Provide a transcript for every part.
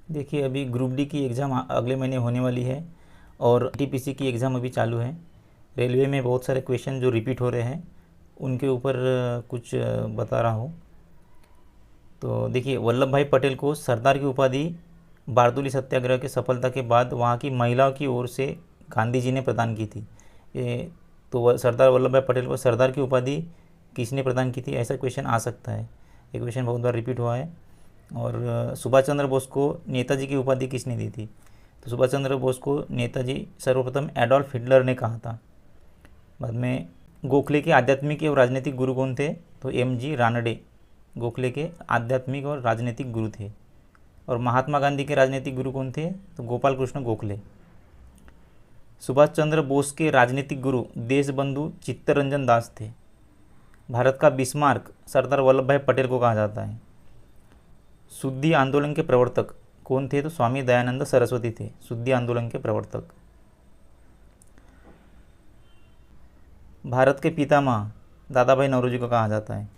देखिए, अभी group D की एग्ज़ाम अगले महीने होने वाली है और टीपीसी की एग्ज़ाम अभी चालू है। रेलवे में बहुत सारे क्वेश्चन जो रिपीट हो रहे हैं उनके ऊपर कुछ बता रहा हूँ। तो देखिए, वल्लभ भाई पटेल को सरदार की उपाधि बारदोली सत्याग्रह की सफलता के बाद वहाँ की महिलाओं की ओर से गांधी जी ने प्रदान की थी। सरदार वल्लभ भाई पटेल को सरदार की उपाधि किसने प्रदान की थी, ऐसा क्वेश्चन आ सकता है। ये क्वेश्चन बहुत बार रिपीट हुआ है। और सुभाष चंद्र बोस को नेताजी की उपाधि किसने दी थी? तो सुभाष चंद्र बोस को नेताजी सर्वप्रथम एडोल्फ हिटलर ने कहा था। बाद में गोखले के आध्यात्मिक और राजनीतिक गुरु कौन थे? तो एम.जी. रानडे गोखले के आध्यात्मिक और राजनीतिक गुरु थे। और महात्मा गांधी के राजनीतिक गुरु कौन थे? तो गोपाल कृष्ण गोखले। सुभाष चंद्र बोस के राजनीतिक गुरु देशबंधु चित्तरंजन दास थे। भारत का बिस्मार्क सरदार वल्लभ भाई पटेल को कहा जाता है। शुद्धि आंदोलन के प्रवर्तक कौन थे? तो स्वामी दयानंद सरस्वती थे शुद्धि आंदोलन के प्रवर्तक। भारत के पितामह दादा भाई नौरोजी को कहा जाता है।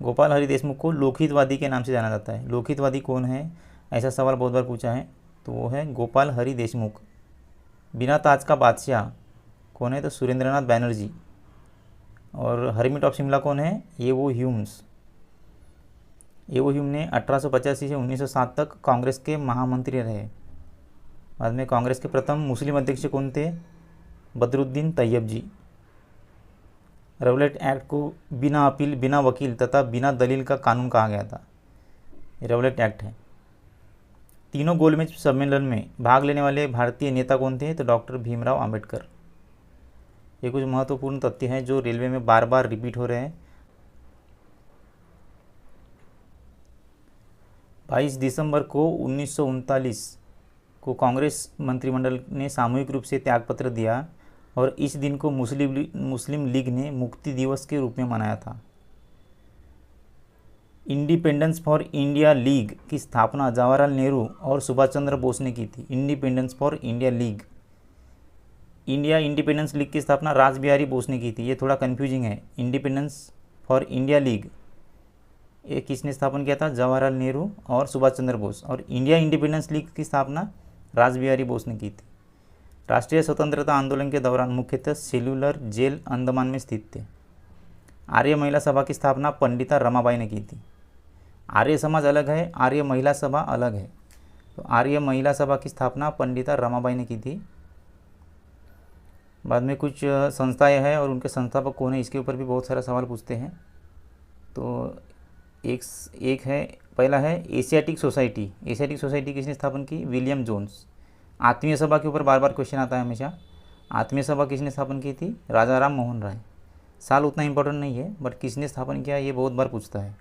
गोपाल हरि देशमुख को लोकहितवादी के नाम से जाना जाता है। लोकहितवादी कौन है, ऐसा सवाल बहुत बार पूछा है, तो वो है गोपाल हरि देशमुख। बिना ताज का बादशाह कौन है? तो सुरेंद्रनाथ बैनर्जी। और हरमिट ऑफ शिमला कौन है? येवो ह्यूम्स। येवो ह्यूम ने 1885 से 1907 तक कांग्रेस के महामंत्री रहे। बाद में कांग्रेस के प्रथम मुस्लिम अध्यक्ष कौन थे? बदरुद्दीन तैयब जी। रवलेट एक्ट को बिना अपील, बिना वकील तथा बिना दलील का कानून कहा गया था। रवलेट एक्ट है। तीनों गोलमेज सम्मेलन में भाग लेने वाले भारतीय नेता कौन थे? तो डॉक्टर भीमराव अंबेडकर। ये कुछ महत्वपूर्ण तथ्य हैं जो रेलवे में बार बार रिपीट हो रहे हैं। 22 दिसंबर को 1939 को कांग्रेस मंत्रिमंडल ने सामूहिक रूप से त्यागपत्र दिया और इस दिन को मुस्लिम लीग ने मुक्ति दिवस के रूप में मनाया था। इंडिपेंडेंस फॉर इंडिया लीग की स्थापना जवाहरलाल नेहरू और सुभाष चंद्र बोस ने की थी। Independence for India league, India independence league की स्थापना रासबिहारी बोस ने की थी। ये थोड़ा कन्फ्यूजिंग है। इंडिपेंडेंस फॉर इंडिया लीग ये किसने स्थापन किया था? जवाहरलाल नेहरू और सुभाष चंद्र बोस। और इंडिया इंडिपेंडेंस लीग की स्थापना रासबिहारी बोस ने की थी। राष्ट्रीय स्वतंत्रता आंदोलन के दौरान मुख्यतः सेल्युलर जेल अंडमान में स्थित थे। आर्य महिला सभा की स्थापना पंडिता रमाबाई ने की थी। आर्य समाज अलग है, आर्य महिला सभा अलग है। तो आर्य महिला सभा की स्थापना पंडिता रमाबाई ने की थी। बाद में कुछ संस्थाएं हैं और उनके संस्थापक कौन है, इसके ऊपर भी बहुत सारा सवाल पूछते हैं। तो एक है, पहला है एशियाटिक सोसाइटी। एशियाटिक सोसाइटी किसने स्थापन की? William Jones. आत्मीय सभा के ऊपर बार बार क्वेश्चन आता है हमेशा। आत्मीय सभा किसने स्थापन की थी? राजा राम मोहन राय। साल उतना इम्पोर्टेंट नहीं है, बट किसने स्थापन किया ये बहुत बार पूछता है।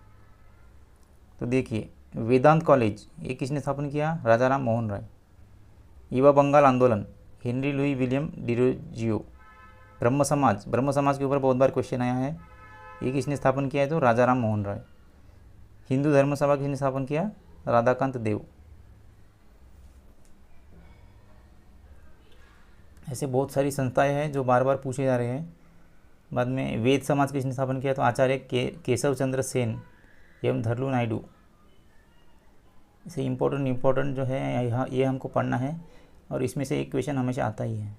तो देखिए, वेदांत कॉलेज ये किसने स्थापन किया? राजा राम मोहन राय। युवा बंगाल आंदोलन हेनरी लुई विलियम डिरोजियो। ब्रह्म समाज के ऊपर बहुत बार क्वेश्चन आया है, ये किसने स्थापन किया है? तो राजा राम मोहन राय। हिंदू धर्म सभा किसने स्थापन किया? राधाकांत देव। ऐसे बहुत सारी संस्थाएं हैं जो बार बार पूछे जा रहे हैं। बाद में वेद समाज किसने स्थापन किया? तो आचार्य केशव चंद्र सेन एवं धरलू नायडू। इसे इम्पोर्टेंट जो है यहाँ ये हमको पढ़ना है और इसमें से एक क्वेश्चन हमेशा आता ही है।